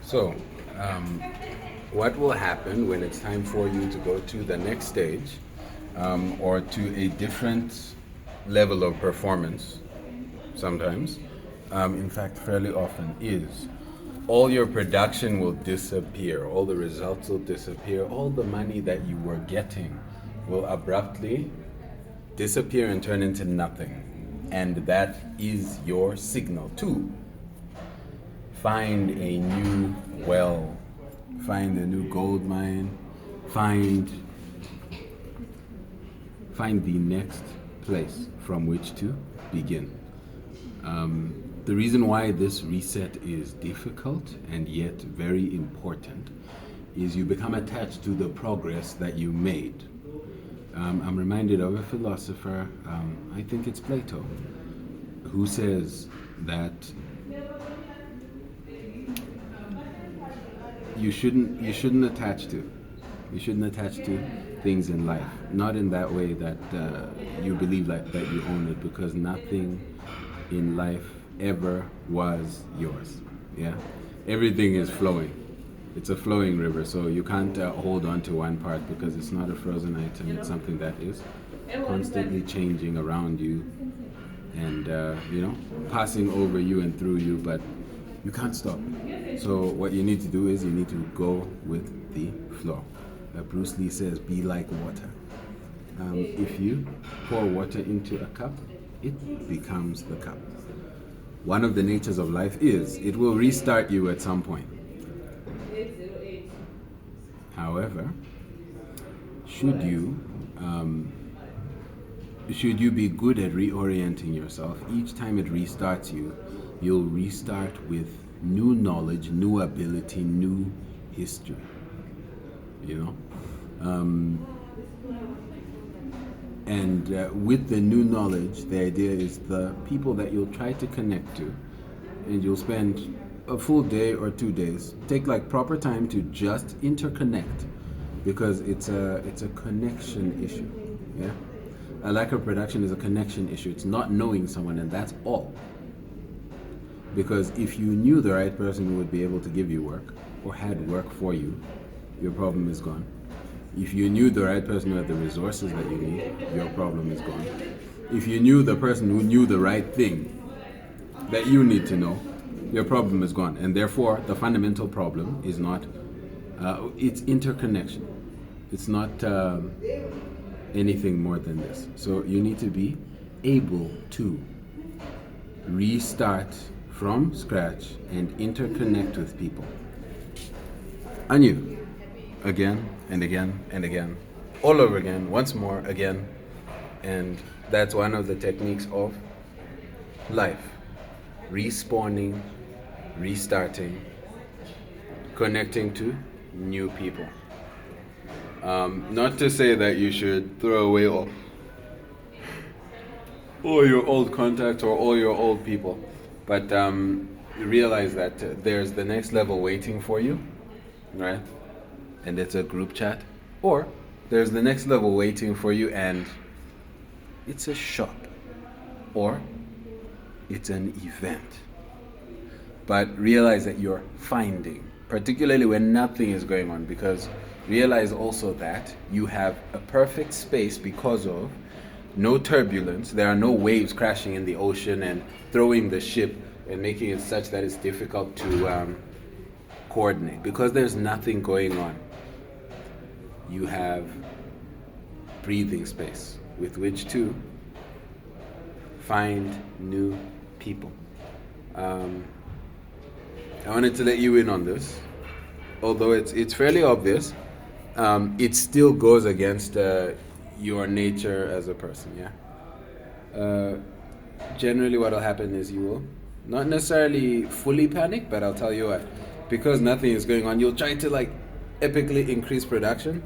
So, um, what will happen when it's time for you to go to the next stage or to a different level of performance? Sometimes, in fact, fairly often, is all your production will disappear, all the results will disappear, all the money that you were getting will abruptly disappear and turn into nothing. And that is your signal to find a new well, find a new gold mine, find the next place from which to begin. The reason why this reset is difficult and yet very important is you become attached to the progress that you made. I'm reminded of a philosopher, I think it's Plato, who says that you shouldn't attach to things in life, not in that way that you believe that you own it, because nothing in life ever was yours. Yeah, everything is flowing. It's a flowing river, so you can't hold on to one part because it's not a frozen item. It's something that is constantly changing around you and passing over you and through you, but you can't stop. So what you need to do is you need to go with the flow. Bruce Lee says, be like water. If you pour water into a cup, it becomes the cup. One of the natures of life is it will restart you at some point. However, should you be good at reorienting yourself, each time it restarts you, you'll restart with new knowledge, new ability, new history. With the new knowledge, the idea is the people that you'll try to connect to, and you'll spend a full day or 2 days. Take like proper time to just interconnect, because it's a connection issue. Yeah, a lack of production is a connection issue. It's not knowing someone, and that's all. Because if you knew the right person who would be able to give you work or had work for you, your problem is gone. If you knew the right person who had the resources that you need, your problem is gone. If you knew the person who knew the right thing that you need to know, your problem is gone. And therefore, the fundamental problem is not, it's interconnection. It's not anything more than this. So you need to be able to restart from scratch and interconnect with people anew, again and again and again, all over again, once more again. And that's one of the techniques of life: respawning, restarting, connecting to new people. Not to say that you should throw away all your old contacts or all your old people, but realize that there's the next level waiting for you, right? And it's a group chat. Or there's the next level waiting for you and it's a shop. Or it's an event. But realize that you're finding, particularly when nothing is going on, because realize also that you have a perfect space because of no turbulence. There are no waves crashing in the ocean and throwing the ship and making it such that it's difficult to coordinate, because there's nothing going on. You have breathing space with which to find new people. I wanted to let you in on this, although it's fairly obvious. It still goes against your nature as a person. Yeah. Generally, what will happen is you will not necessarily fully panic, but I'll tell you what, because nothing is going on, you'll try to like epically increase production,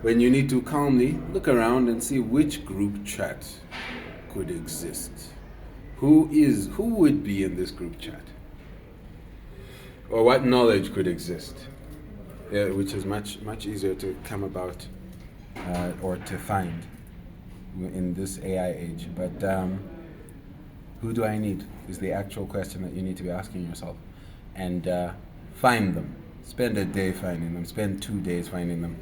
when you need to calmly look around and see which group chat could exist. Who would be in this group chat? Or what knowledge could exist? Which is much easier to come about or to find in this AI age. But who do I need is the actual question that you need to be asking yourself. and find them. Spend a day finding them. Spend 2 days finding them.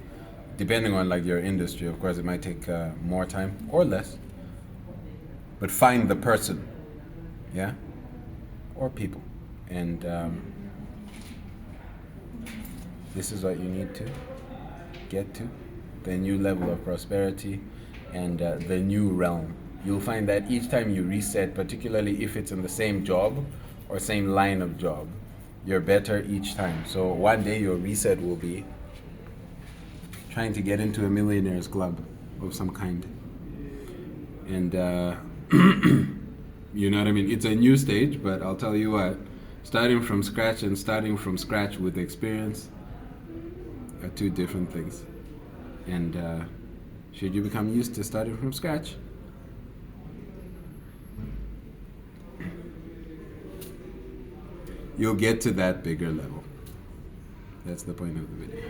Depending on like your industry, of course, it might take more time or less. But find the person, yeah, or people, and this is what you need to get to, the new level of prosperity and the new realm. You'll find that each time you reset, particularly if it's in the same job or same line of job, you're better each time. So one day your reset will be trying to get into a millionaires club of some kind. And you know what I mean? It's a new stage, but I'll tell you what, starting from scratch and starting from scratch with experience are two different things. And should you become used to starting from scratch, you'll get to that bigger level. That's the point of the video.